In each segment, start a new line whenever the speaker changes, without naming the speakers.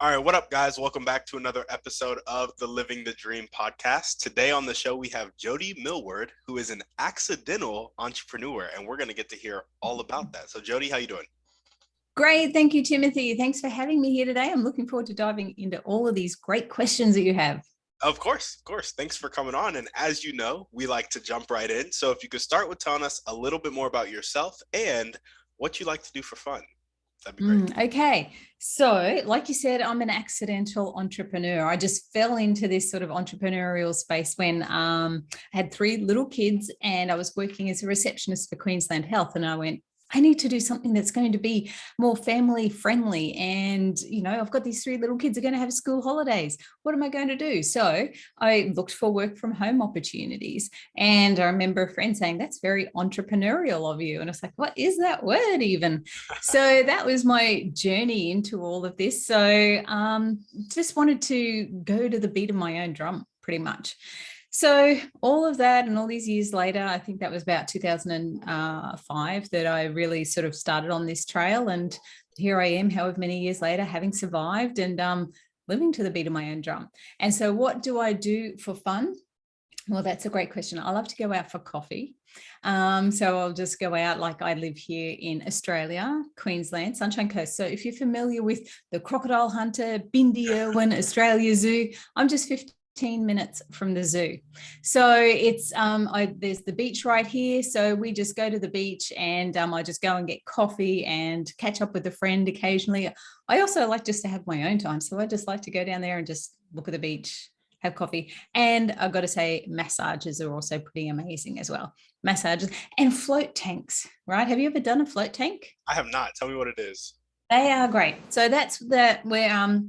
All right, what up, guys? Welcome back to another episode of the Living the Dream podcast. Today on the show, we have Jody Milward, who is an accidental entrepreneur, and we're going to get to hear all about that. So, Jody, how you doing?
Great. Thank you, Timothy. Thanks for having me here today. I'm looking forward to diving into all of these great questions that you have.
Of course. Thanks for coming on. And as you know, we like to jump right in. So if you could start with telling us a little bit more about yourself and what you like to do for fun. That'd be great.
Okay. So like you said, I'm an accidental entrepreneur. I just fell into this sort of entrepreneurial space when I had 3 little kids and I was working as a receptionist for Queensland Health. And I went, I need to do something that's going to be more family friendly. And, I've got these 3 little kids are going to have school holidays. What am I going to do? So I looked for work from home opportunities. And I remember a friend saying, that's very entrepreneurial of you. And I was like, what is that word even? So that was my journey into all of this. So just wanted to go to the beat of my own drum, pretty much. So all of that and all these years later, I think that was about 2005 that I really sort of started on this trail. And here I am, however many years later, having survived and living to the beat of my own drum. And so what do I do for fun? Well, that's a great question. I love to go out for coffee. So I'll just go out, like I live here in Australia, Queensland, Sunshine Coast. So if you're familiar with the Crocodile Hunter, Bindi Irwin, Australia Zoo, I'm just 15 minutes from the zoo. So it's there's the beach right here. So we just go to the beach and I just go and get coffee and catch up with a friend occasionally. I also like just to have my own time. So I just like to go down there and just look at the beach, have coffee. And I've got to say massages are also pretty amazing as well. Massages and float tanks, right? Have you ever done a float tank?
I have not. Tell me what it is.
They are great. So that's where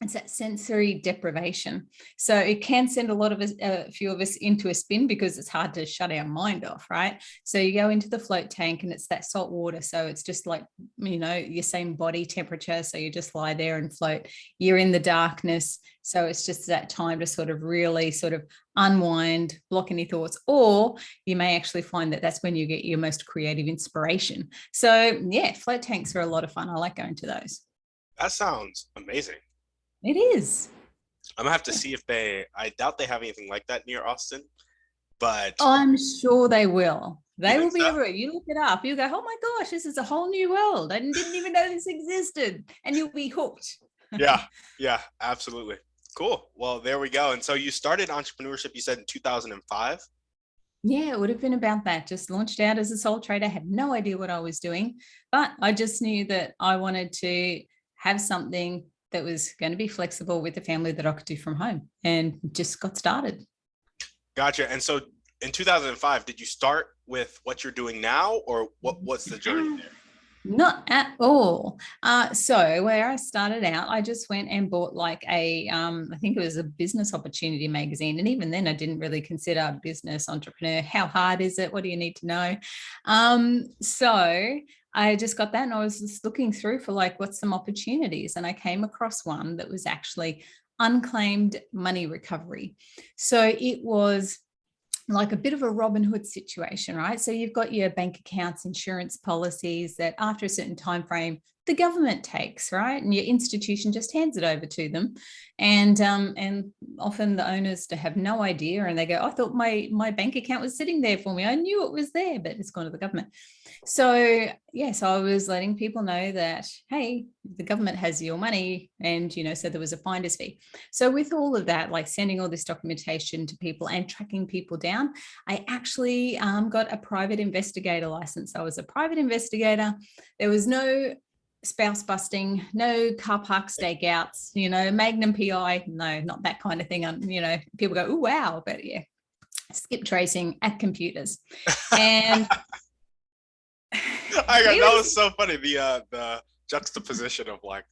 it's that sensory deprivation. So it can send a few of us into a spin because it's hard to shut our mind off, right? So you go into the float tank and it's that salt water. So it's just like, your same body temperature. So you just lie there and float. You're in the darkness. So it's just that time to sort of really sort of unwind, block any thoughts, or you may actually find that that's when you get your most creative inspiration. So yeah, float tanks are a lot of fun. I like going to those.
That sounds amazing.
It is.
I'm gonna have to see if I doubt they have anything like that near Austin, but
I'm sure they will. They will be everywhere. You look it up, you go, oh my gosh, this is a whole new world. I didn't even know this existed. And you'll be hooked.
Yeah, absolutely. Cool. Well, there we go. And so you started entrepreneurship, you said in 2005?
Yeah, it would have been about that. Just launched out as a sole trader, had no idea what I was doing, but I just knew that I wanted to have something that was going to be flexible with the family that I could do from home, and just got started.
Gotcha. And so in 2005, did you start with what you're doing now, or what's the journey there?
Not at all. So where I started out, I just went and bought like I think it was a business opportunity magazine. And even then I didn't really consider a business entrepreneur. How hard is it? What do you need to know? So I just got that and I was just looking through for like, what's some opportunities? And I came across one that was actually unclaimed money recovery. So it was like a bit of a Robin Hood situation, right? So you've got your bank accounts, insurance policies that after a certain time frame, the government takes, right? And your institution just hands it over to them. And often the owners have no idea. And they go, I thought my bank account was sitting there for me. I knew it was there, but it's gone to the government. So yes, I was letting people know that, hey, the government has your money. And, so there was a finder's fee. So with all of that, like sending all this documentation to people and tracking people down, I actually got a private investigator license. I was a private investigator. There was no spouse busting, no car park stakeouts, Magnum PI, no, not that kind of thing. People go, oh, wow. But yeah, skip tracing at computers. And
that was so funny. The juxtaposition of like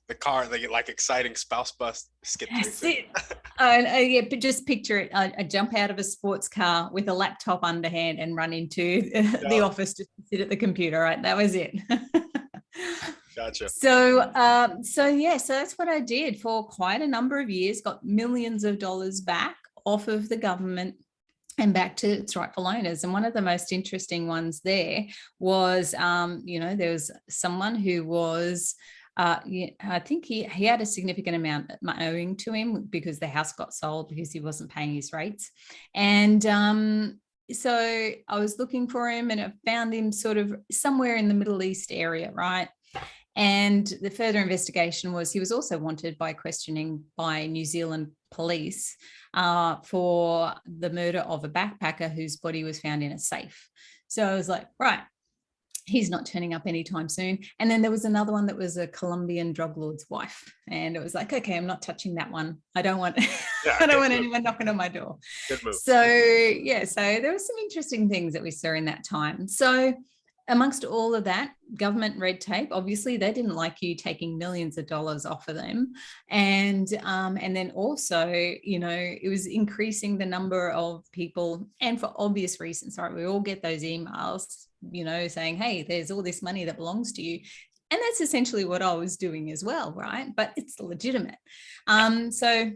the car, they get like exciting spouse bust, skip tracing.
Yeah, but just picture it. I jump out of a sports car with a laptop underhand and run into the office just to sit at the computer, right? That was it.
Gotcha.
So that's what I did for quite a number of years, got millions of dollars back off of the government and back to its rightful owners. And one of the most interesting ones there was, there was someone who was Yeah, I think he had a significant amount owing to him because the house got sold because he wasn't paying his rates. And so I was looking for him and I found him sort of somewhere in the Middle East area, right? And the further investigation was he was also wanted by questioning by New Zealand police for the murder of a backpacker whose body was found in a safe. So I was like, right, he's not turning up anytime soon. And then there was another one that was a Colombian drug lord's wife. And it was like, okay, I'm not touching that one. I don't want, I don't want anyone knocking on my door.
Good move.
So yeah, so there were some interesting things that we saw in that time. So amongst all of that, government red tape, obviously they didn't like you taking millions of dollars off of them. And then also, you know, it was increasing the number of people, and for obvious reasons, right? We all get those emails, you know, saying, hey, there's all this money that belongs to you. And that's essentially what I was doing as well, right? But it's legitimate. So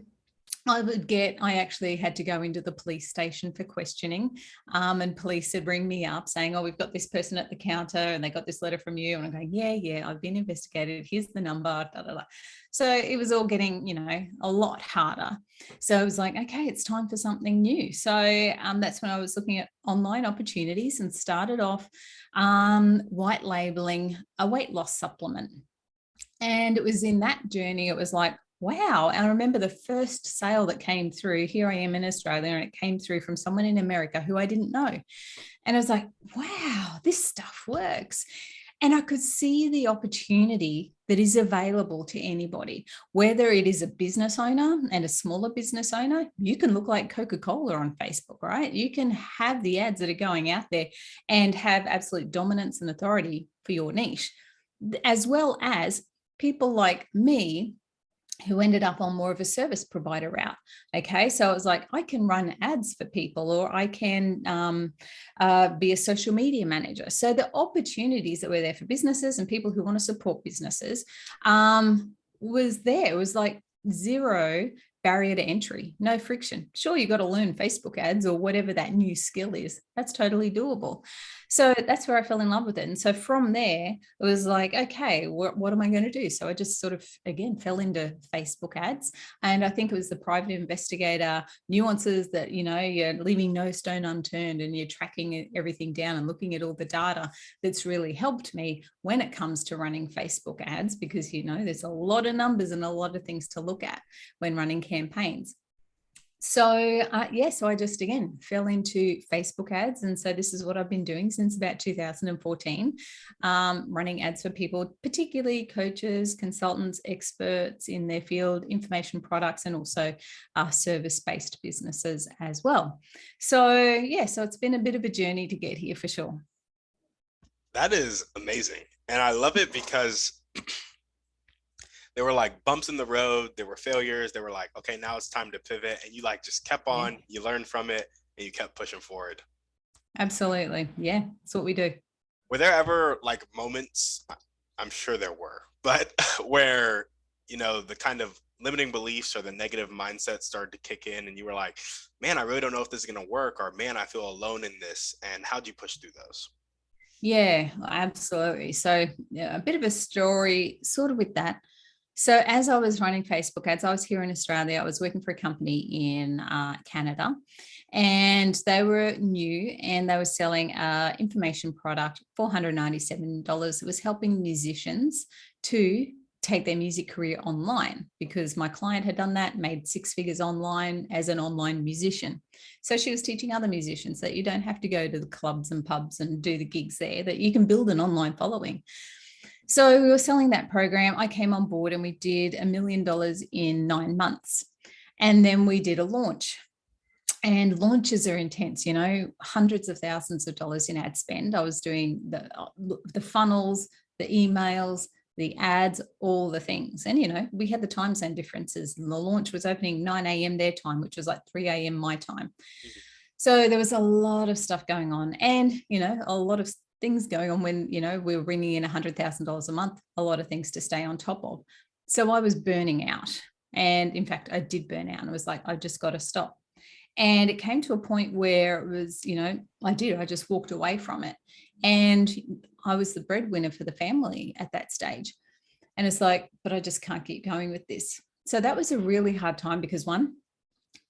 I actually had to go into the police station for questioning, and police would ring me up saying, oh, we've got this person at the counter and they got this letter from you. And I'm going, yeah, I've been investigated. Here's the number. Da, da, da. So it was all getting, you know, a lot harder. So I was like, okay, it's time for something new. So that's when I was looking at online opportunities and started off white labeling a weight loss supplement. And it was in that journey, it was like, wow. And I remember the first sale that came through, here I am in Australia, and it came through from someone in America who I didn't know. And I was like, wow, this stuff works. And I could see the opportunity that is available to anybody, whether it is a business owner and a smaller business owner. You can look like Coca-Cola on Facebook, right? You can have the ads that are going out there and have absolute dominance and authority for your niche, as well as people like me who ended up on more of a service provider route. Okay, so it was like, I can run ads for people, or I can be a social media manager. So the opportunities that were there for businesses and people who want to support businesses was there. It was like zero barrier to entry, no friction. Sure, you got to learn Facebook ads or whatever that new skill is. That's totally doable. So that's where I fell in love with it. And so from there, it was like, okay, what am I going to do? So I just sort of, again, fell into Facebook ads. And I think it was the private investigator nuances that, you know, you're leaving no stone unturned and you're tracking everything down and looking at all the data that's really helped me when it comes to running Facebook ads, because, you know, there's a lot of numbers and a lot of things to look at when running campaigns. So so I just, again, fell into Facebook ads. And so this is what I've been doing since about 2014, running ads for people, particularly coaches, consultants, experts in their field, information products, and also service-based businesses as well. So so it's been a bit of a journey to get here for sure.
That is amazing. And I love it because there were like bumps in the road, there were failures, they were like, okay, now it's time to pivot. And you like just kept on, you learned from it, and you kept pushing forward.
Absolutely. Yeah, that's what we do.
Were there ever like moments, I'm sure there were, but where, you know, the kind of limiting beliefs or the negative mindset started to kick in and you were like, man, I really don't know if this is going to work, or man, I feel alone in this. And how'd you push through those?
Yeah, absolutely. So a bit of a story sort of with that. So as I was running Facebook ads, I was here in Australia. I was working for a company in Canada, and they were new and they were selling an information product, $497. It was helping musicians to take their music career online, because my client had done that, made 6 figures online as an online musician. So she was teaching other musicians that you don't have to go to the clubs and pubs and do the gigs there, that you can build an online following. So we were selling that program. I came on board and we did $1 million in 9 months. And then we did a launch. And launches are intense, you know, hundreds of thousands of dollars in ad spend. I was doing the funnels, the emails, the ads, all the things. And, you know, we had the time zone differences, and the launch was opening 9 a.m. their time, which was like 3 a.m. my time. So there was a lot of stuff going on, and, you know, a lot of things going on when, you know, we were bringing in $100,000 a month, a lot of things to stay on top of. So I was burning out. And in fact, I did burn out. And I was like, I just got to stop. And it came to a point where it was, you know, I just walked away from it. And I was the breadwinner for the family at that stage. And it's like, but I just can't keep going with this. So that was a really hard time because one,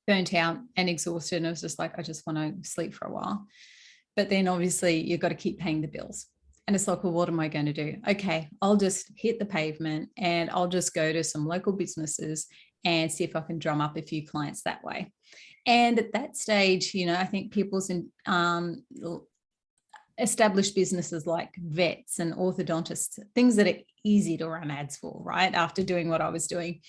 burnt out and exhausted. And it was just like, I just want to sleep for a while. But then obviously you've got to keep paying the bills. And it's like, well, what am I going to do? Okay, I'll just hit the pavement and I'll just go to some local businesses and see if I can drum up a few clients that way. And at that stage, I think people's established businesses like vets and orthodontists, things that are easy to run ads for, right? After doing what I was doing,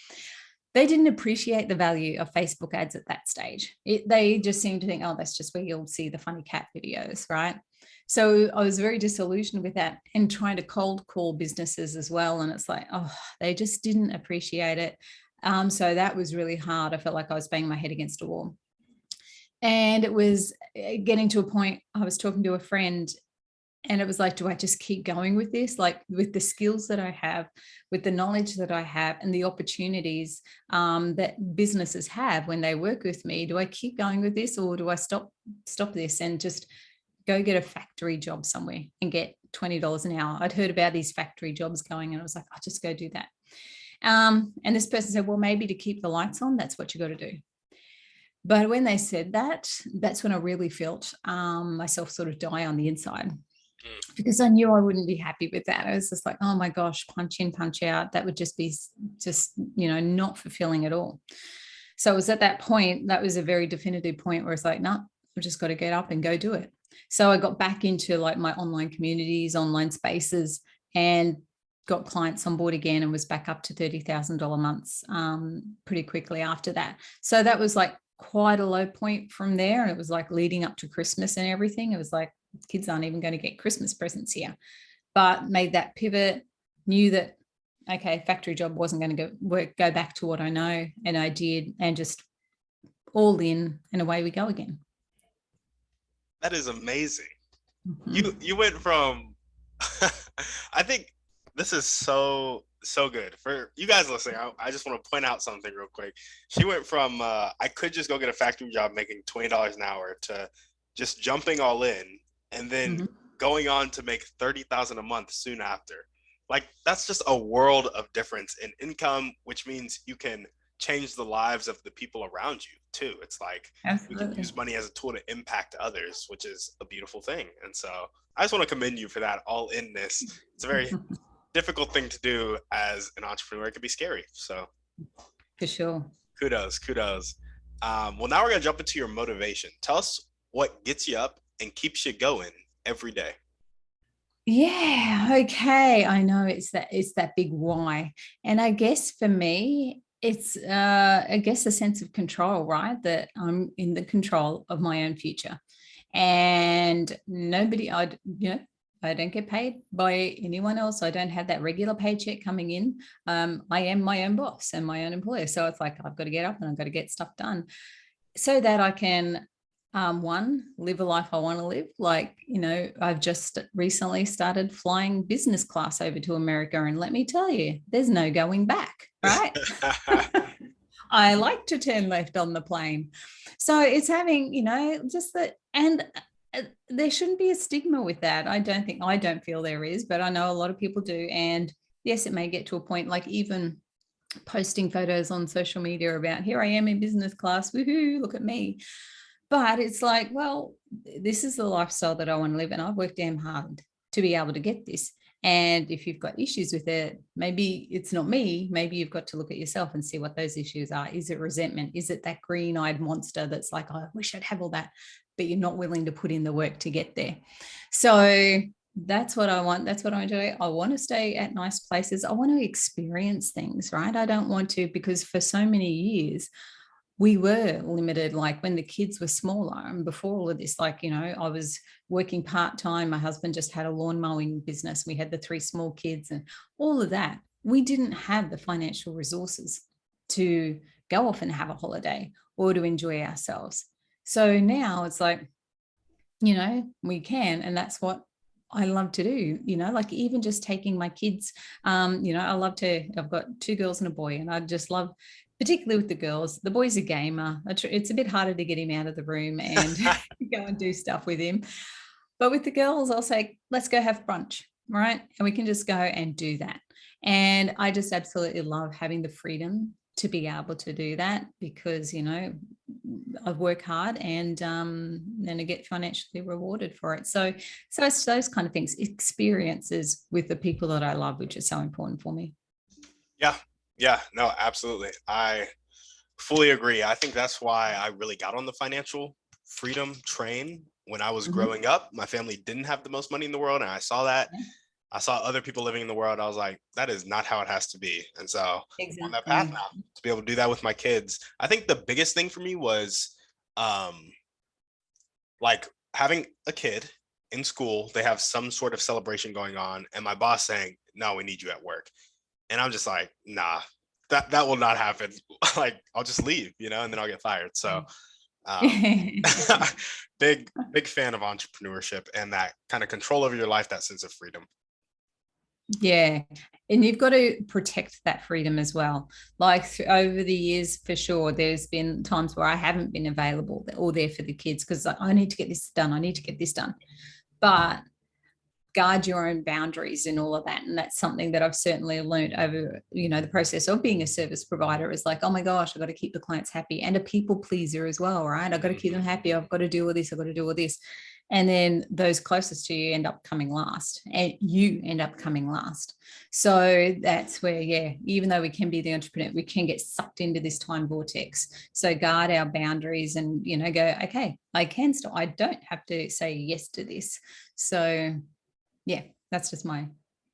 they didn't appreciate the value of Facebook ads at that stage. They just seemed to think, oh, that's just where you'll see the funny cat videos, right? So I was very disillusioned with that and trying to cold call businesses as well. And it's like, oh, they just didn't appreciate it. So that was really hard. I felt like I was banging my head against a wall. And it was getting to a point, I was talking to a friend and it was like, do I just keep going with this? Like with the skills that I have, with the knowledge that I have and the opportunities that businesses have when they work with me, do I keep going with this or do I stop this and just go get a factory job somewhere and get $20 an hour? I'd heard about these factory jobs going and I was like, I'll just go do that. And this person said, well, maybe to keep the lights on, that's what you got to do. But when they said that, that's when I really felt myself sort of die on the inside because I knew I wouldn't be happy with that. I was just like, oh my gosh, punch in, punch out. That would just be not fulfilling at all. So it was at that point, that was a very definitive point where it's like, no, I've just got to get up and go do it. So I got back into like my online communities, online spaces, and got clients on board again and was back up to $30,000 months pretty quickly after that. So that was like quite a low point from there. And it was like leading up to Christmas and everything. It was like, kids aren't even going to get Christmas presents here, but made that pivot, knew that, okay, factory job wasn't going to go back to what I know. And I did, and just all in and away we go again.
That is amazing. Mm-hmm. You went from, I think this is so good for you guys listening. I just want to point out something real quick. She went from I could just go get a factory job making $20 an hour to just jumping all in and then going on to make $30,000 a month soon after. Like that's just a world of difference in income, which means you can change the lives of the people around you too. It's like Absolutely. We can use money as a tool to impact others, which is a beautiful thing. And so I just want to commend you for that all in this. It's a very difficult thing to do as an entrepreneur. It can be scary. So
for sure.
Kudos. Well, now we're going to jump into your motivation. Tell us what gets you up and keeps you going every day.
Yeah. Okay. I know it's that big why. And I guess for me, it's a sense of control, right? That I'm in the control of my own future, and I don't get paid by anyone else. I don't have that regular paycheck coming in. I am my own boss and my own employer. So it's like, I've got to get up and I've got to get stuff done so that I can, live a life I want to live. Like, I've just recently started flying business class over to America. And let me tell you, there's no going back, right? I like to turn left on the plane. So it's having, just that, and there shouldn't be a stigma with that. I don't feel there is, but I know a lot of people do. And yes, it may get to a point like even posting photos on social media about here I am in business class, woohoo, look at me. But it's like, well, this is the lifestyle that I want to live, and I've worked damn hard to be able to get this. And if you've got issues with it, maybe it's not me. Maybe you've got to look at yourself and see what those issues are. Is it resentment? Is it that green-eyed monster that's like, oh, I wish I'd have all that, but you're not willing to put in the work to get there? So that's what I want. That's what I enjoy. I want to stay at nice places. I want to experience things, right? I don't want to, because for so many years, we were limited, like when the kids were smaller and before all of this, like, I was working part-time. My husband just had a lawn mowing business. We had the 3 small kids and all of that. We didn't have the financial resources to go off and have a holiday or to enjoy ourselves. So now it's like, we can, and that's what I love to do, like even just taking my kids, I've got 2 girls and a boy, and I just love, particularly with the girls. The boy's a gamer. It's a bit harder to get him out of the room and go and do stuff with him. But with the girls, I'll say, let's go have brunch, right? And we can just go and do that. And I just absolutely love having the freedom to be able to do that, because, you know, I work hard and I get financially rewarded for it. So it's those kind of things, experiences with the people that I love, which is so important for me.
Yeah, no, absolutely. I fully agree. I think that's why I really got on the financial freedom train when I was growing up. My family didn't have the most money in the world, and I saw that. I saw other people living in the world. I was like, that is not how it has to be. And so on that path
Exactly.
now to be able to do that with my kids. I think the biggest thing for me was like having a kid in school, they have some sort of celebration going on, and my boss saying, no, we need you at work. And I'm just like, nah, that will not happen. Like, I'll just leave, you know, and then I'll get fired. So um, big fan of entrepreneurship and that kind of control over your life, that sense of freedom.
Yeah. And you've got to protect that freedom as well. Like over the years, for sure, there's been times where I haven't been available or there for the kids because I need to get this done. I need to get this done. But guard your own boundaries and all of that. And that's something that I've certainly learned over, you know, the process of being a service provider is like, oh my gosh, I've got to keep the clients happy, and a people pleaser as well, right? I've got to keep them happy. I've got to do all this. I've got to do all this. And then those closest to you end up coming last, and you end up coming last. So that's where, yeah, even though we can be the entrepreneur, we can get sucked into this time vortex. So guard our boundaries and, you know, go, okay, I can still, I don't have to say yes to this. So yeah, that's just my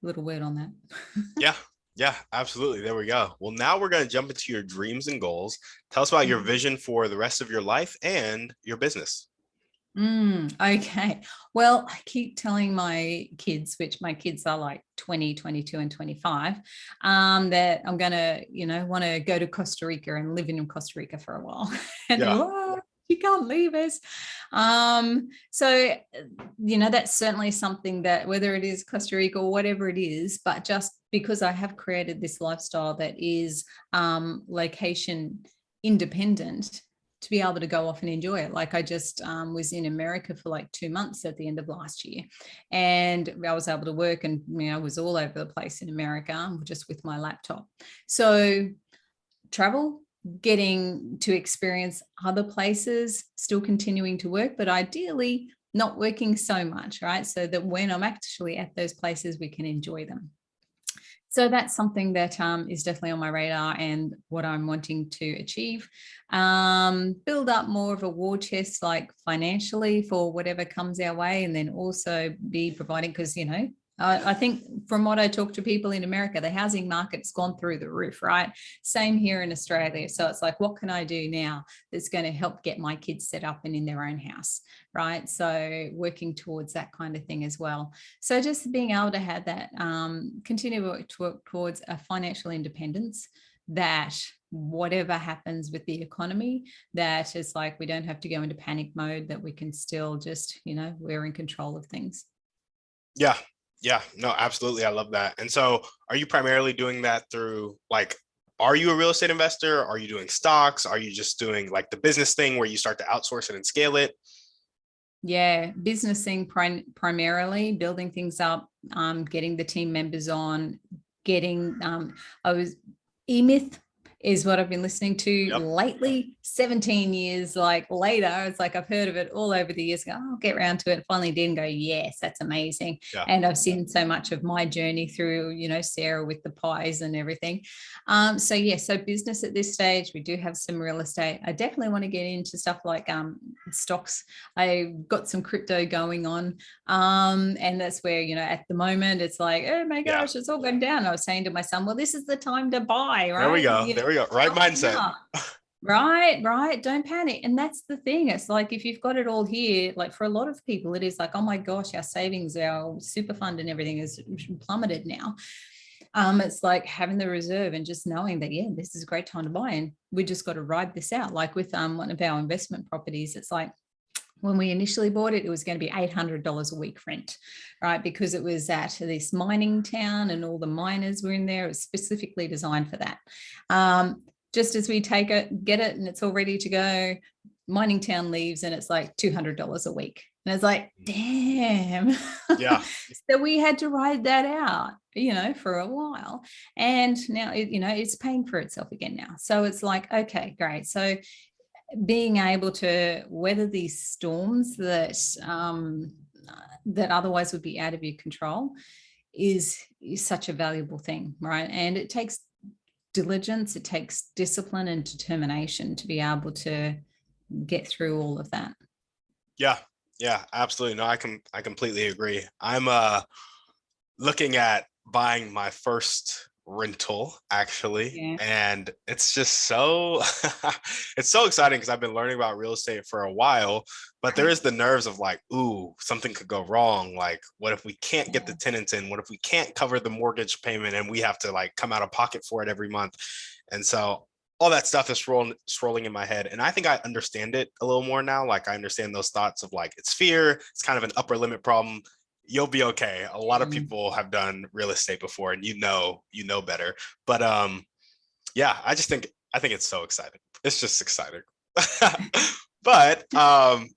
little word on that.
Yeah, absolutely. There we go. Well, now we're going to jump into your dreams and goals. Tell us about your vision for the rest of your life and your business.
Okay. Well, I keep telling my kids, which my kids are like 20, 22 and 25, that I'm going to, you know, want to go to Costa Rica and live in Costa Rica for a while. And
Yeah.
You can't leave us. So, you know, that's certainly something that, whether it is Costa Rica or whatever it is, but just because I have created this lifestyle that is location independent, to be able to go off and enjoy it. Like I just was in America for like 2 months at the end of last year, and I was able to work, and, you know, I was all over the place in America just with my laptop. So travel, getting to experience other places, still continuing to work, but ideally not working so much, right? So that when I'm actually at those places, we can enjoy them. So that's something that is definitely on my radar and what I'm wanting to achieve. Build up more of a war chest, like financially, for whatever comes our way, and then also be providing, because, you know, I think from what I talk to people in America, the housing market's gone through the roof, right? Same here in Australia. So it's like, what can I do now that's going to help get my kids set up and in their own house, right? So working towards that kind of thing as well. So just being able to have that, continue to work towards a financial independence, that whatever happens with the economy, that is like, we don't have to go into panic mode, that we can still just, you know, we're in control of things.
Yeah, no, absolutely. I love that. And so are you primarily doing that through, like, are you a real estate investor? Are you doing stocks? Are you just doing like the business thing where you start to outsource it and scale it?
Yeah, business thing primarily, building things up, getting the team members on, getting, I was, eMyth is what I've been listening to lately. 17 years like later, it's like I've heard of it all over the years. I'll get around to it. Finally did, and go, yes, that's amazing. And I've seen so much of my journey through, you know, Sarah with the pies and everything. So yeah, so business at this stage. We do have some real estate. I definitely want to get into stuff like stocks. I've got some crypto going on, and that's where, you know, at the moment it's like, oh my gosh, it's all going down. I was saying to my son, well, this is the time to buy, right?
There we go. There we go. Right mindset.
Right. Don't panic. And that's the thing. It's like, if you've got it all here, like for a lot of people, it is like, oh my gosh, our savings, our super fund and everything is plummeted now. It's like having the reserve and just knowing that, yeah, this is a great time to buy. And we just got to ride this out. Like with one of our investment properties, it's like, when we initially bought it, it was going to be $800 a week rent, right? Because it was at this mining town and all the miners were in there. It was specifically designed for that. Just as we get it, and it's all ready to go, mining town leaves, and it's like $200 a week. And it's like, damn.
Yeah.
So we had to ride that out, for a while. And now, it's paying for itself again now. So it's like, okay, great. So being able to weather these storms that otherwise would be out of your control is such a valuable thing, right? And it takes diligence, it takes discipline and determination to be able to get through all of that.
Yeah, absolutely. No, I completely agree. I'm looking at buying my first rental actually,
Yeah.
and it's just so it's so exciting because I've been learning about real estate for a while, but there is the nerves of like, ooh, something could go wrong. Like, what if we can't get the tenants in? What if we can't cover the mortgage payment and we have to like come out of pocket for it every month? And so all that stuff is swirling in my head, and I think I understand it a little more now. Like, I understand those thoughts of like, it's fear, it's kind of an upper limit problem. You'll be okay. A lot of people have done real estate before, and you know better. But yeah, I think it's so exciting. It's just exciting. But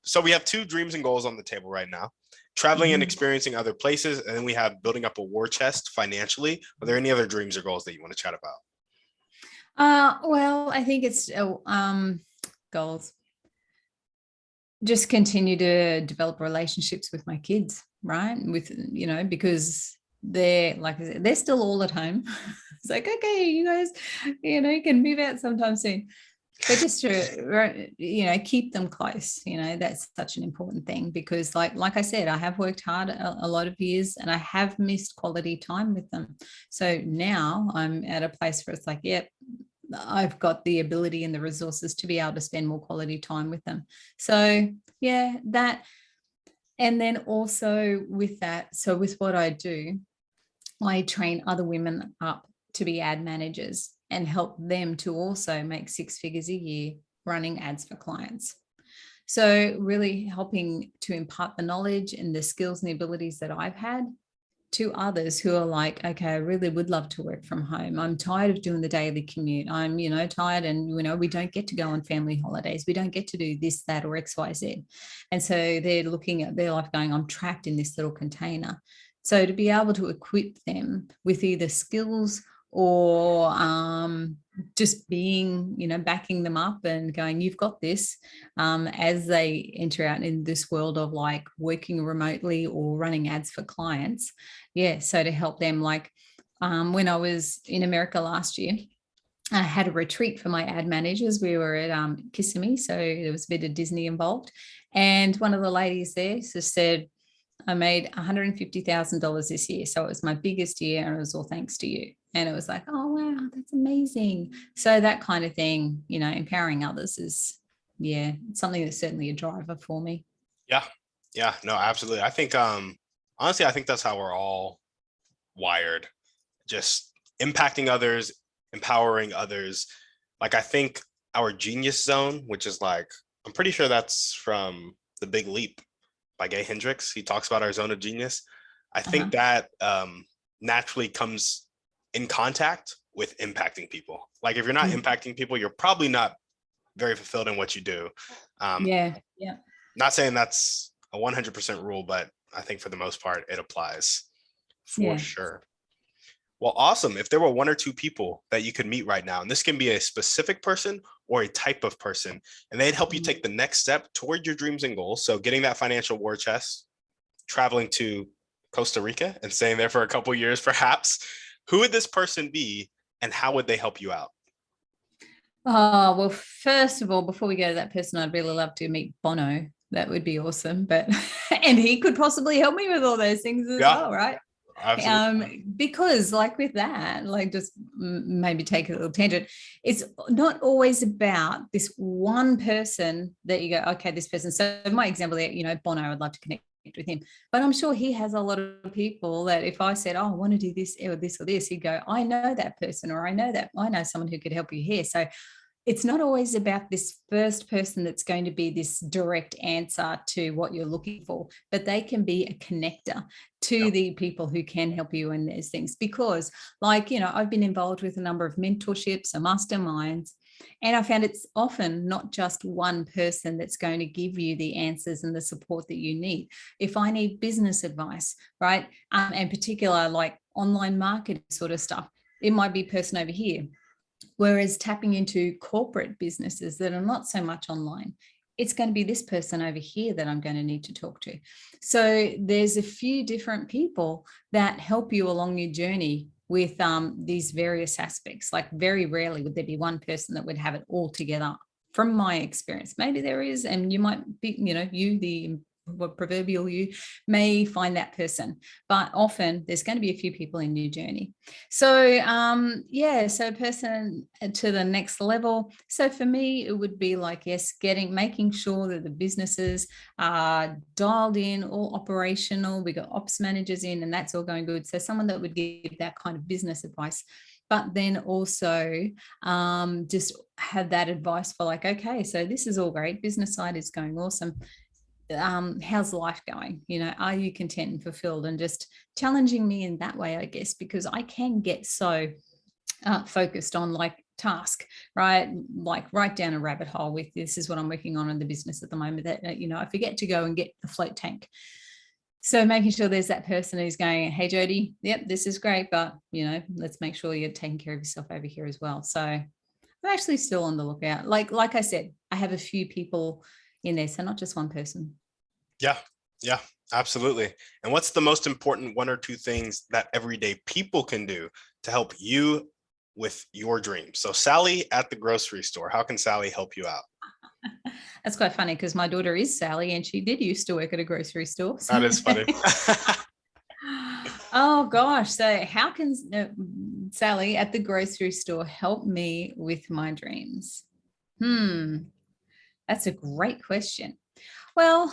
so we have two dreams and goals on the table right now: traveling and experiencing other places, and then we have building up a war chest financially. Are there any other dreams or goals that you want to chat about?
Well, I think it's goals. Just continue to develop relationships with my kids, right? With, because they're, like I said, they're still all at home. It's like, okay, you guys, you can move out sometime soon. But just to, keep them close, that's such an important thing, because like I said, I have worked hard a lot of years and I have missed quality time with them. So now I'm at a place where it's like, yep, I've got the ability and the resources to be able to spend more quality time with them. So yeah, that. And then also with that, so with what I do, I train other women up to be ad managers and help them to also make 6 figures a year running ads for clients. So really helping to impart the knowledge and the skills and the abilities that I've had to others who are like, okay, I really would love to work from home. I'm tired of doing the daily commute. I'm, tired, and, we don't get to go on family holidays. We don't get to do this, that, or X, Y, Z. And so they're looking at their life going, I'm trapped in this little container. So to be able to equip them with either skills or just being, backing them up and going, you've got this, as they enter out in this world of like working remotely or running ads for clients. Yeah. So to help them, like when I was in America last year, I had a retreat for my ad managers. We were at Kissimmee, so there was a bit of Disney involved. And one of the ladies there just said, I made $150,000 this year. So it was my biggest year, and it was all thanks to you. And it was like, oh, wow, that's amazing. So that kind of thing, empowering others is, yeah, something that's certainly a driver for me.
Yeah, no, absolutely. I think, honestly, I think that's how we're all wired, just impacting others, empowering others. Like, I think our genius zone, which is like, I'm pretty sure that's from The Big Leap by Gay Hendricks. He talks about our zone of genius. I think that naturally comes in contact with impacting people. Like, if you're not impacting people, you're probably not very fulfilled in what you do.
Yeah.
Not saying that's a 100% rule, but I think for the most part, it applies for sure. Well, awesome. If there were one or two people that you could meet right now, and this can be a specific person or a type of person, and they'd help you take the next step toward your dreams and goals. So getting that financial war chest, traveling to Costa Rica and staying there for a couple of years, perhaps. Who would this person be, and how would they help you out?
Oh, well, first of all, before we go to that person, I'd really love to meet Bono. That would be awesome. But, and he could possibly help me with all those things as well, right? Absolutely. Because like with that, like just maybe take a little tangent, it's not always about this one person that you go, okay, this person. So my example there, Bono, I'd love to connect with him, but I'm sure he has a lot of people that if I said, oh, I want to do this or this or this, he'd go, I know that person, or I know someone who could help you here. So it's not always about this first person that's going to be this direct answer to what you're looking for, but they can be a connector to the people who can help you in those things. Because, like, I've been involved with a number of mentorships and masterminds, and I found it's often not just one person that's going to give you the answers and the support that you need. If I need business advice, right, and particular like online marketing sort of stuff, it might be a person over here. Whereas tapping into corporate businesses that are not so much online, it's going to be this person over here that I'm going to need to talk to. So there's a few different people that help you along your journey with these various aspects. Like, very rarely would there be one person that would have it all together, from my experience. Maybe there is, and you might be, you, the proverbial you, may find that person, but often there's going to be a few people in your journey. So so person to the next level. So for me, it would be like, yes, making sure that the businesses are dialed in, all operational. We got ops managers in, and that's all going good. So someone that would give that kind of business advice, but then also just have that advice for like, okay, so this is all great, business side is going awesome. How's life going? Are you content and fulfilled? And just challenging me in that way, I guess, because I can get so focused on like task, right? Like right down a rabbit hole with, this is what I'm working on in the business at the moment, that, I forget to go and get the float tank. So making sure there's that person who's going, hey, Jody, yep, this is great, but, let's make sure you're taking care of yourself over here as well. So I'm actually still on the lookout. Like I said, I have a few people in there, so not just one person.
Yeah, absolutely. And what's the most important one or two things that everyday people can do to help you with your dreams? So Sally at the grocery store, how can Sally help you out?
That's quite funny, because my daughter is Sally, and she did used to work at a grocery store. So.
That is funny.
Oh gosh, so how can Sally at the grocery store help me with my dreams? That's a great question. Well,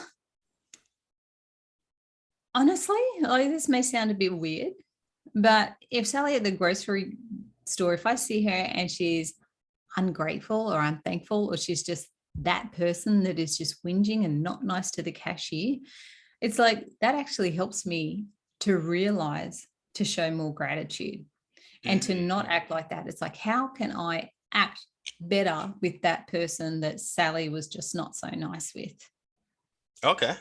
honestly, like, this may sound a bit weird, but if Sally at the grocery store, if I see her and she's ungrateful or unthankful, or she's just that person that is just whinging and not nice to the cashier, it's like, that actually helps me to realize to show more gratitude and to not act like that. It's like, how can I act better with that person that Sally was just not so nice with?
Okay.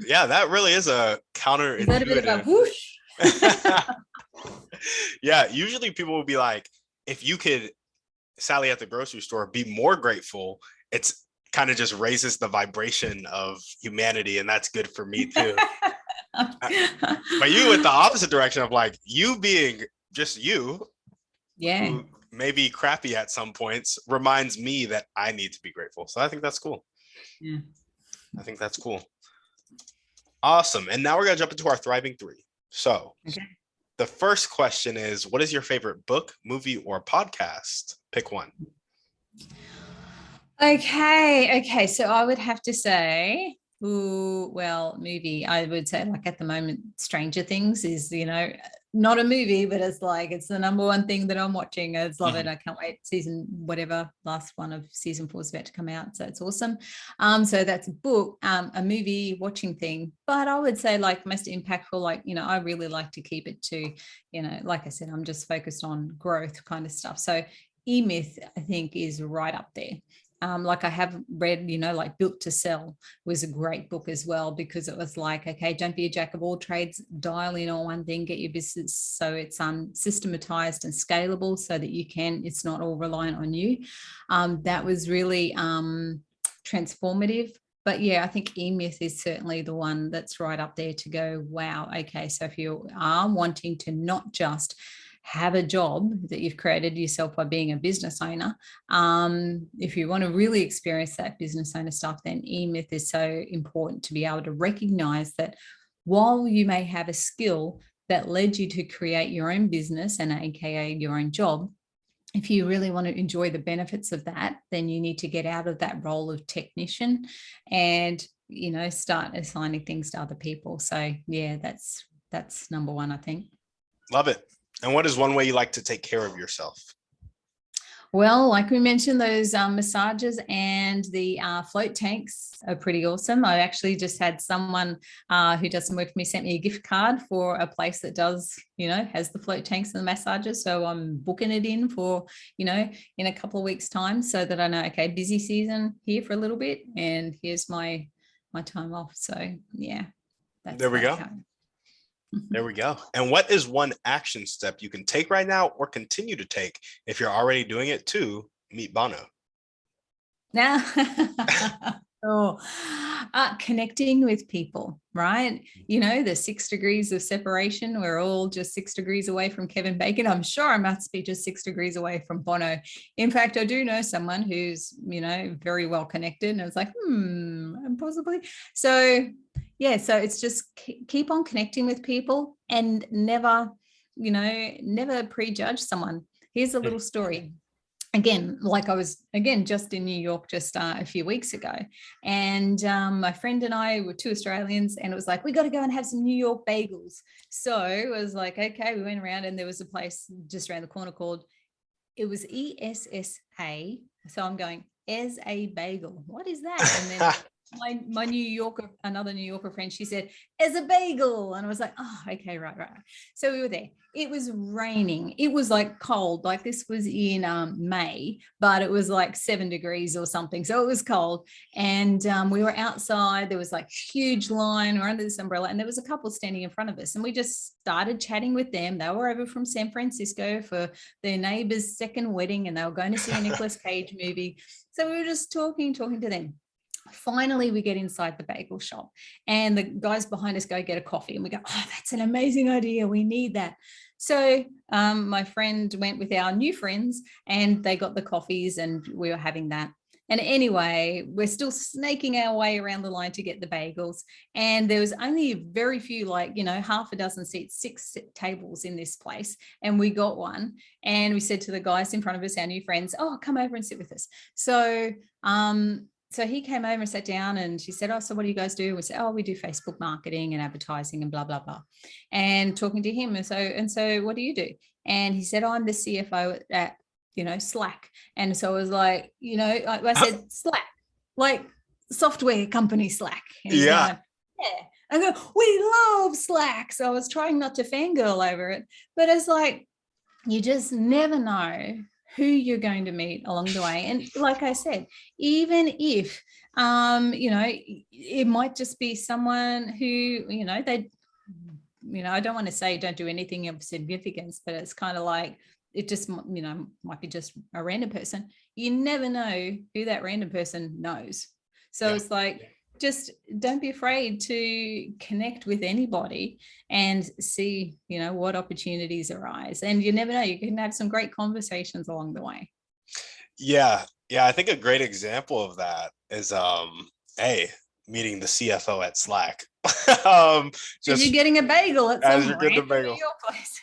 Yeah, that really is a counterintuitive.
Is that a bit of a whoosh?
Yeah, usually people will be like, if you could, Sally at the grocery store, be more grateful, it's kind of just raises the vibration of humanity, and that's good for me too. But you went the opposite direction of like, you being just you, who may be crappy at some points, reminds me that I need to be grateful. So I think that's cool.
Yeah,
I think that's cool. Awesome. And now we're going to jump into our Thriving Three. So the first question is, what is your favorite book, movie, or podcast? Pick one.
Okay. So I would have to say, movie. I would say, like, at the moment, Stranger Things is, not a movie, but it's like, it's the number one thing that I'm watching. I love it. I can't wait. Last one of season 4 is about to come out. So it's awesome. So that's a book, a movie watching thing. But I would say, like, most impactful, like, I really like to keep it to, like I said, I'm just focused on growth kind of stuff. So E-Myth, I think, is right up there. Like, I have read, like Built to Sell was a great book as well, because it was like, okay, don't be a jack of all trades, dial in on one thing, get your business so it's systematized and scalable, so that it's not all reliant on you. That was really transformative. But yeah, I think E-Myth is certainly the one that's right up there to go, wow, okay, so if you are wanting to not just have a job that you've created yourself by being a business owner, if you want to really experience that business owner stuff, then E-Myth is so important, to be able to recognize that while you may have a skill that led you to create your own business, and aka your own job, if you really want to enjoy the benefits of that, then you need to get out of that role of technician and, start assigning things to other people. So yeah, that's number one, I think.
Love it. And what is one way you like to take care of yourself?
Well, like we mentioned, those massages and the float tanks are pretty awesome. I actually just had someone who does some work for me sent me a gift card for a place that does, has the float tanks and the massages. So I'm booking it in for, in a couple of weeks' time, so that I know, okay, busy season here for a little bit, and here's my time off. So yeah, that's
There we go. There we go. And what is one action step you can take right now or continue to take if you're already doing it to meet Bono?
Now, connecting with people, right? The 6 degrees of separation. We're all just 6 degrees away from Kevin Bacon. I'm sure I must be just 6 degrees away from Bono. In fact, I do know someone who's, very well connected. And I was like, possibly. So yeah, so it's just keep on connecting with people and never prejudge someone. Here's a little story. Again, like I was just in New York just a few weeks ago, and my friend and I were 2 Australians, and it was like, we got to go and have some New York bagels. So it was like, okay, we went around, and there was a place just around the corner called, it was ESSA. So I'm going, as a bagel, what is that? And then my another New Yorker friend, she said, as a bagel. And I was like, oh, okay, right. So we were there. It was raining. It was like cold. Like this was in May, but it was like 7 degrees or something. So it was cold. And we were outside. There was like huge line. We're under this umbrella. And there was a couple standing in front of us. And we just started chatting with them. They were over from San Francisco for their neighbor's second wedding. And they were going to see a Nicolas Cage movie. So we were just talking to them. Finally, we get inside the bagel shop, and the guys behind us go get a coffee, and we go, oh, that's an amazing idea. We need that. So my friend went with our new friends, and they got the coffees, and we were having that. And anyway, we're still snaking our way around the line to get the bagels. And there was only very few, like, half a dozen seats, 6 tables in this place. And we got one. And we said to the guys in front of us, our new friends, oh, come over and sit with us. So he came over and sat down, and she said, oh, so what do you guys do? We said, oh, we do Facebook marketing and advertising and blah, blah, blah. And talking to him. And so what do you do? And he said, oh, I'm the CFO at, Slack. And so I was like, I said, Slack, like software company Slack. And he's
Yeah.
going, yeah. I go, we love Slack. So I was trying not to fangirl over it, but it's like, you just never know who you're going to meet along the way. And like I said, even if it might just be someone who, I don't want to say don't do anything of significance, but it's kind of like, it just, might be just a random person. You never know who that random person knows. So it's like, just don't be afraid to connect with anybody and see, what opportunities arise. And you never know, you can have some great conversations along the way.
Yeah. I think a great example of that is meeting the CFO at Slack.
Just you're getting a bagel at some random New York place.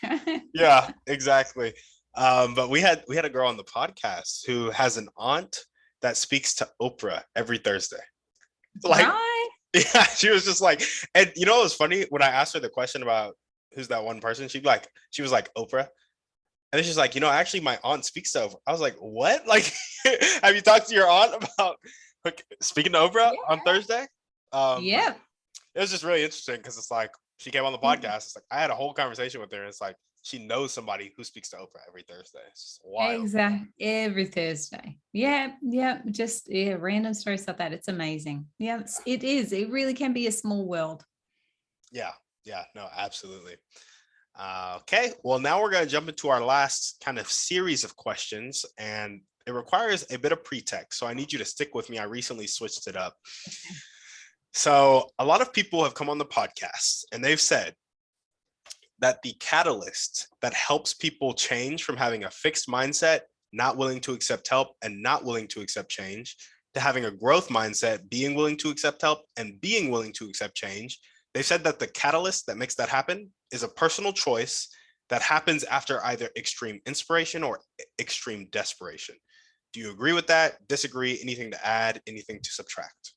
Yeah, exactly. But we had a girl on the podcast who has an aunt that speaks to Oprah every Thursday. Like, right? Yeah, she was just like, and it was funny when I asked her the question about who's that one person, she was like Oprah, and then she's like, actually my aunt speaks to Oprah. I was like, what? Like, have you talked to your aunt about speaking to Oprah on Thursday? Yeah, it was just really interesting because it's like she came on the podcast. It's like I had a whole conversation with her, and it's like she knows somebody who speaks to Oprah every Thursday. It's just wild.
Exactly. Every Thursday. Yeah. Just random stories like that. It's amazing. Yeah, it is. It really can be a small world.
Yeah. No, absolutely. Okay. Well, now we're going to jump into our last kind of series of questions, and it requires a bit of pretext. So I need you to stick with me. I recently switched it up. Okay. So a lot of people have come on the podcast, and they've said that the catalyst that helps people change from having a fixed mindset, not willing to accept help and not willing to accept change, to having a growth mindset, being willing to accept help and being willing to accept change. They said that the catalyst that makes that happen is a personal choice that happens after either extreme inspiration or extreme desperation. Do you agree with that? Disagree? Anything to add? Anything to subtract?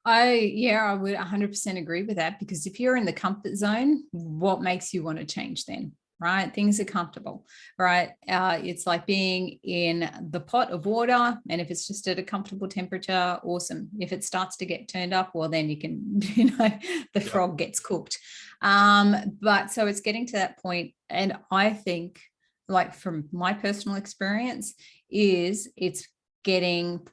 I would 100% agree with that, because if you're in the comfort zone, what makes you want to change then? right? Things are comfortable, right? It's like being in the pot of water, and if it's just at a comfortable temperature, awesome. If it starts to get turned up, well, then you can, the frog gets cooked. But so it's getting to that point, and I think, like from my personal experience, is it's getting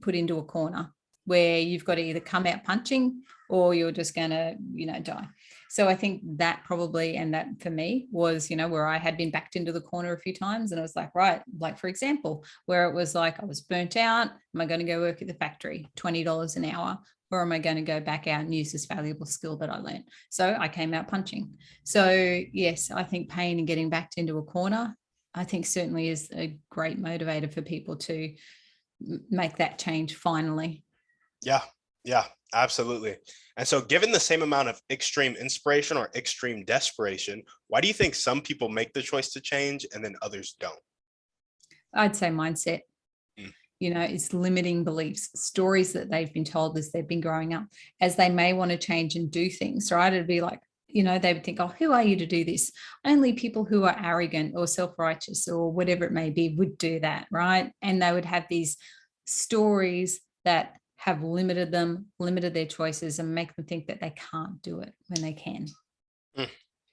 put into a corner where you've got to either come out punching or you're just going to, die. So I think that probably, and that for me was, where I had been backed into the corner a few times, and I was like, right, like for example, where it was like I was burnt out. Am I going to go work at the factory, $20 an hour? Or am I going to go back out and use this valuable skill that I learned? So I came out punching. So yes, I think pain and getting backed into a corner, I think certainly is a great motivator for people to make that change finally.
Yeah, absolutely. And so given the same amount of extreme inspiration or extreme desperation, why do you think some people make the choice to change and then others don't?
I'd say mindset. It's limiting beliefs, stories that they've been told as they've been growing up, as they may want to change and do things, right? It'd be like, they would think, oh, who are you to do this? Only people who are arrogant or self-righteous or whatever it may be would do that, right? And they would have these stories that have limited their choices and make them think that they can't do it when they can.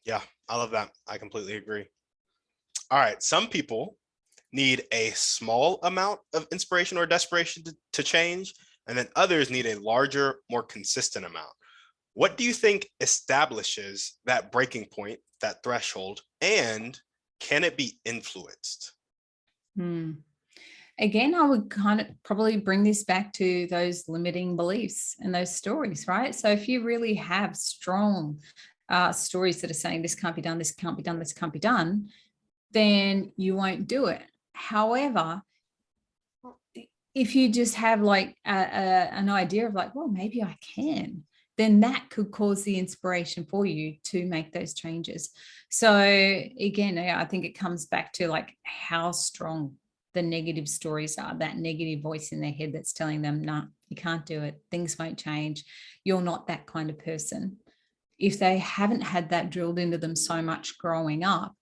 Yeah, I love that. I completely agree. All right, some people need a small amount of inspiration or desperation to change, and then others need a larger, more consistent amount. What do you think establishes that breaking point, that threshold, and can it be influenced?
Again, I would kind of probably bring this back to those limiting beliefs and those stories, right? So if you really have strong stories that are saying this can't be done, this can't be done, this can't be done, then you won't do it. However, if you just have like an idea of like, well, maybe I can, then that could cause the inspiration for you to make those changes. So again, I think it comes back to like how strong the negative stories are, that negative voice in their head that's telling them, no, you can't do it. Things won't change. You're not that kind of person. If they haven't had that drilled into them so much growing up,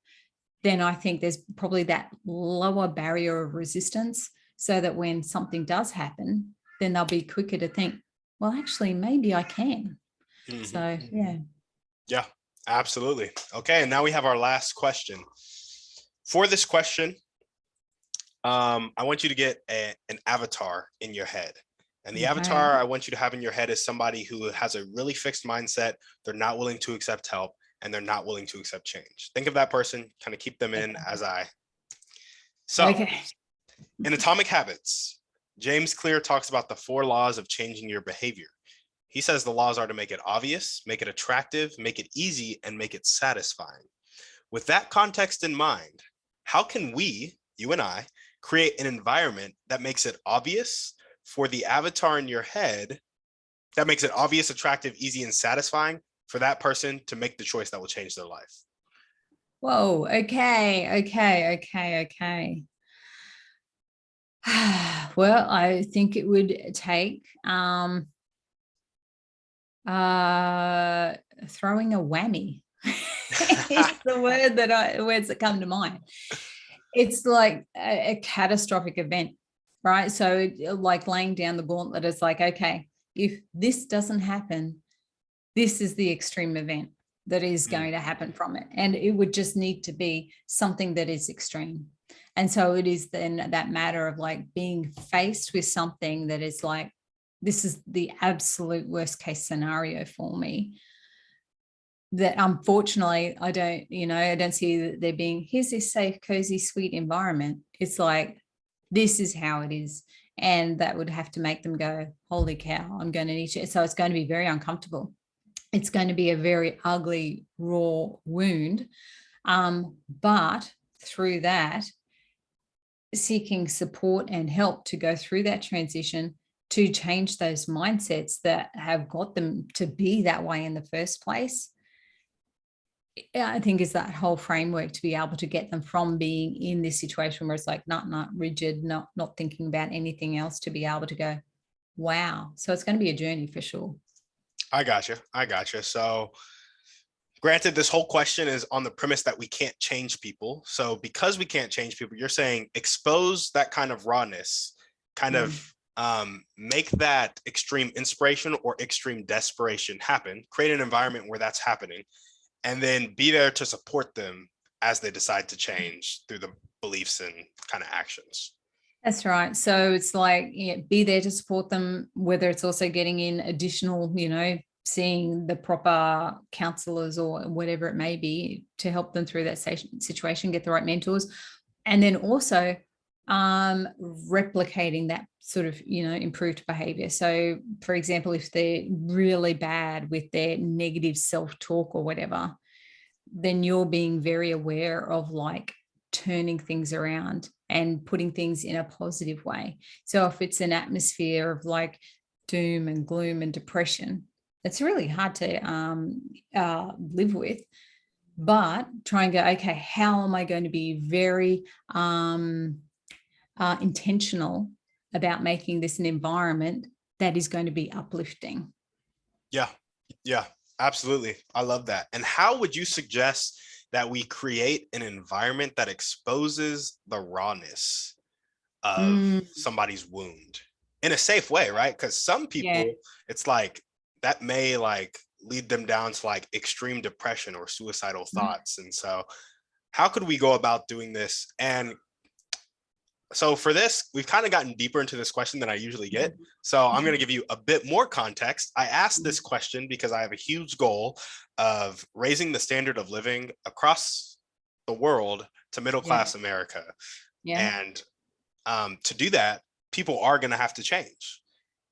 then I think there's probably that lower barrier of resistance, so that when something does happen, then they'll be quicker to think, well, actually, maybe I can. So, yeah.
Yeah, absolutely. Okay, and now we have our last question. For this question, I want you to get an avatar in your head. And the avatar I want you to have in your head is somebody who has a really fixed mindset. They're not willing to accept help, and they're not willing to accept change. Think of that person, kind of keep them in as I. So in Atomic Habits, James Clear talks about the 4 laws of changing your behavior. He says the laws are to make it obvious, make it attractive, make it easy, and make it satisfying. With that context in mind, how can we, you and I, create an environment that makes it obvious for the avatar in your head, that makes it obvious, attractive, easy, and satisfying for that person to make the choice that will change their life?
Whoa, okay. Well, I think it would take throwing a whammy. It's the words that come to mind. It's like a catastrophic event, right? So like laying down the gauntlet is like, okay, if this doesn't happen, this is the extreme event that is going to happen from it. And it would just need to be something that is extreme. And so it is then that matter of like being faced with something that is like, this is the absolute worst case scenario for me, that unfortunately I don't see that there being, here's this safe, cozy, sweet environment. It's like, this is how it is. And that would have to make them go, holy cow, I'm going to need you. So it's going to be very uncomfortable. It's going to be a very ugly, raw wound. But through that, seeking support and help to go through that transition, to change those mindsets that have got them to be that way in the first place, I think is that whole framework to be able to get them from being in this situation where it's like not rigid, not thinking about anything else, to be able to go, wow. So it's going to be a journey for sure.
I got you. So Granted, this whole question is on the premise that we can't change people. So because we can't change people, you're saying expose that kind of rawness, kind of make that extreme inspiration or extreme desperation happen, create an environment where that's happening, and then be there to support them as they decide to change through the beliefs and kind of actions.
That's right. So it's like, yeah, be there to support them, whether it's also getting in additional, seeing the proper counselors or whatever it may be to help them through that situation, get the right mentors. And then also replicating that sort of, improved behavior. So for example, if they're really bad with their negative self-talk or whatever, then you're being very aware of like turning things around and putting things in a positive way. So if it's an atmosphere of like doom and gloom and depression, it's really hard to live with. But try and go, okay, how am I going to be very intentional about making this an environment that is going to be uplifting?
Yeah, absolutely. I love that. And how would you suggest that we create an environment that exposes the rawness of somebody's wound in a safe way, right? Because some people, it's like that may like lead them down to like extreme depression or suicidal thoughts. And so how could we go about doing this? And so for this, we've kind of gotten deeper into this question than I usually get. So I'm going to give you a bit more context. I asked this question because I have a huge goal of raising the standard of living across the world to middle-class America. And to do that, people are going to have to change.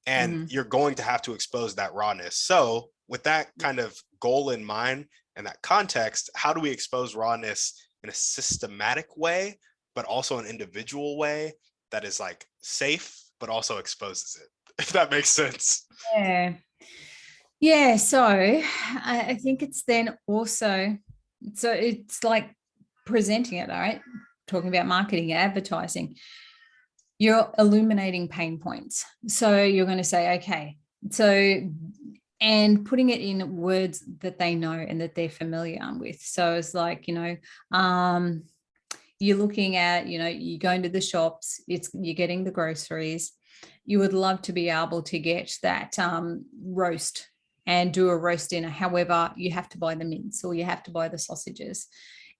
And you're going to have to expose that rawness. So with that kind of goal in mind and that context, how do we expose rawness in a systematic way, but also an individual way that is like safe, but also exposes it, if that makes sense?
Yeah. So I think it's then also, so it's like presenting it, all right? Talking about marketing and advertising, you're illuminating pain points. So you're going to say, okay, so, and putting it in words that they know and that they're familiar with. So it's like, you're looking at, you're going to the shops, you're getting the groceries. You would love to be able to get that roast and do a roast dinner. However, you have to buy the mince or you have to buy the sausages.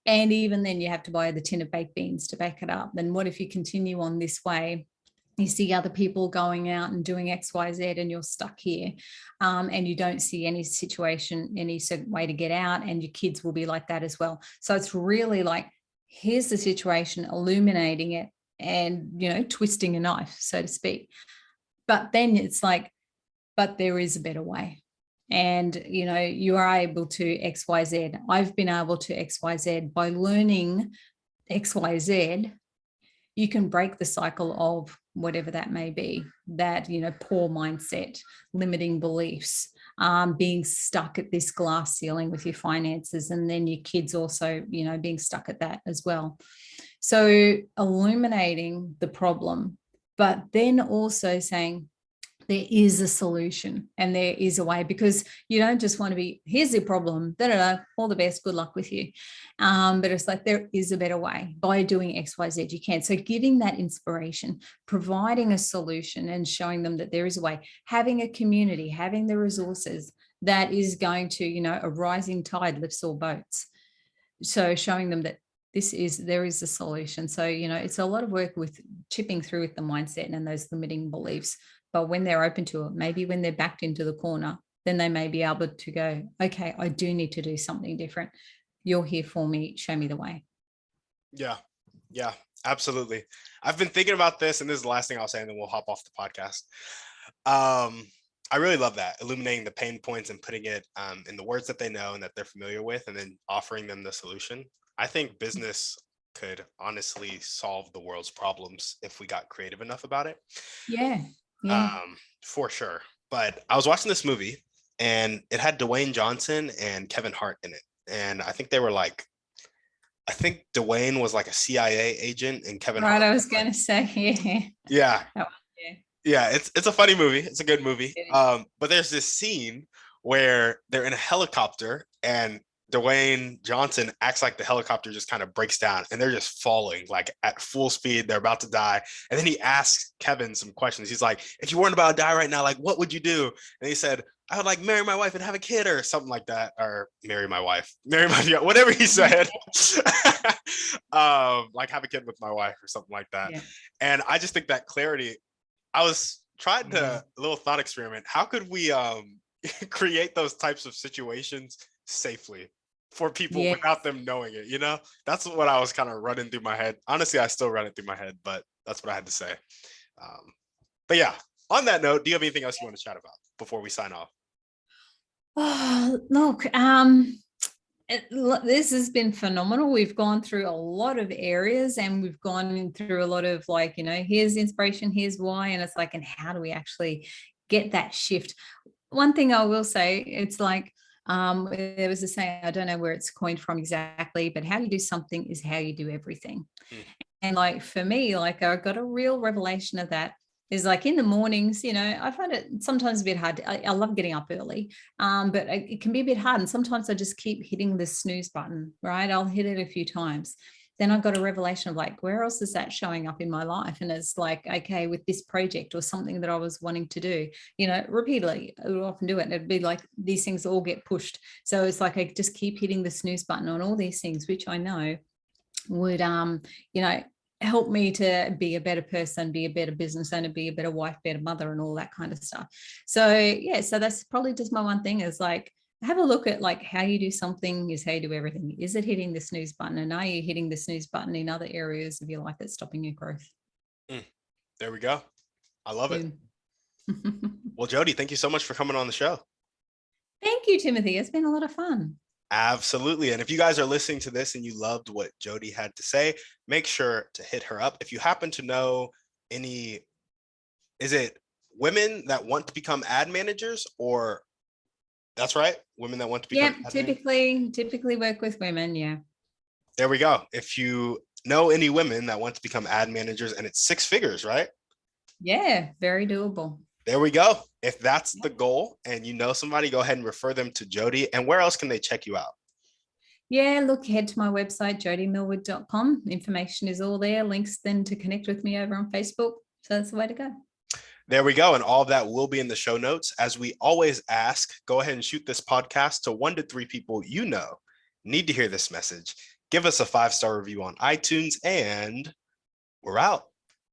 And even then you have to buy the tin of baked beans to back it up. Then what if you continue on this way? You see other people going out and doing X, Y, Z, and you're stuck here. And you don't see any situation, any certain way to get out. And your kids will be like that as well. So it's really like, here's the situation, illuminating it and, twisting a knife, so to speak. But then it's like, but there is a better way. And, you are able to X, Y, Z. I've been able to X, Y, Z. By learning X, Y, Z, you can break the cycle of whatever that may be, that, poor mindset, limiting beliefs, being stuck at this glass ceiling with your finances, and then your kids also, being stuck at that as well. So illuminating the problem, but then also saying there is a solution and there is a way, because you don't just want to be, here's the problem, all the best, good luck with you. But it's like, there is a better way. By doing X, Y, Z, you can. So giving that inspiration, providing a solution and showing them that there is a way, having a community, having the resources that is going to, a rising tide lifts all boats. So showing them that there is a solution. So, it's a lot of work with chipping through with the mindset and those limiting beliefs. But when they're open to it, maybe when they're backed into the corner, then they may be able to go, okay, I do need to do something different. You're here for me. Show me the way.
Yeah, absolutely. I've been thinking about this, and this is the last thing I'll say, and then we'll hop off the podcast. I really love that, illuminating the pain points and putting it in the words that they know and that they're familiar with, and then offering them the solution. I think business could honestly solve the world's problems if we got creative enough about it.
Yeah.
For sure. But I was watching this movie and it had Dwayne Johnson and Kevin Hart in it. And I think they were like, I think Dwayne was like a CIA agent and Kevin Hart.
I was going to say,
yeah. Yeah, it's a funny movie. It's a good movie. But there's this scene where they're in a helicopter and Dwayne Johnson acts like the helicopter just kind of breaks down and they're just falling like at full speed. They're about to die. And then he asks Kevin some questions. He's like, if you weren't about to die right now, like, what would you do? And he said, I would like marry my wife and have a kid or something like that. Or marry my wife, marry my, whatever he said. Like have a kid with my wife or something like that. Yeah. And I just think that clarity, I was trying to, a little thought experiment. How could we create those types of situations safely for people without them knowing it? You know, that's what I was kind of running through my head. Honestly, I still run it through my head, but that's what I had to say. But yeah, on that note, do you have anything else you want to chat about before we sign off?
Oh, look, this has been phenomenal. We've gone through a lot of areas and we've gone through a lot of like, you know, here's inspiration, here's why. And it's like, and how do we actually get that shift? One thing I will say, it's like, there was a saying, I don't know where it's coined from exactly, but how you do something is how you do everything. And like, for me, like I got a real revelation of that is like in the mornings, you know, I find it sometimes a bit hard. I love getting up early, but it can be a bit hard. And sometimes I just keep hitting the snooze button, right? I'll hit it a few times. Then I got a revelation of like, where else is that showing up in my life? And it's like, okay, with this project or something that I was wanting to do, you know, repeatedly, I would often do it. And it'd be like, these things all get pushed. So it's like, I just keep hitting the snooze button on all these things, which I know would, you know, help me to be a better person, be a better business owner, be a better wife, better mother, and all that kind of stuff. So yeah, so that's probably just my one thing is like, have a look at like how you do something is how you do everything. Is it hitting the snooze button? And are you hitting the snooze button in other areas of your life that's stopping your growth?
There we go. I love it. Well, Jody, thank you so much for coming on the show.
Thank you, Timothy. It's been a lot of fun.
Absolutely. And if you guys are listening to this and you loved what Jody had to say, make sure to hit her up. If you happen to know any, is it women that want to become ad managers or that's right? Women that want to become ad managers?
Typically work with women. Yeah.
There we go. If you know any women that want to become ad managers and it's 6 figures, right?
Yeah. Very doable.
There we go. If that's the goal and you know somebody, go ahead and refer them to Jody. And where else can they check you out?
Yeah, look, head to my website, jodymilward.com. Information is all there. Links then to connect with me over on Facebook. So that's the way to go.
There we go. And all of that will be in the show notes. As we always ask, go ahead and shoot this podcast to 1 to 3 people you know need to hear this message. Give us a 5-star review on iTunes and we're out.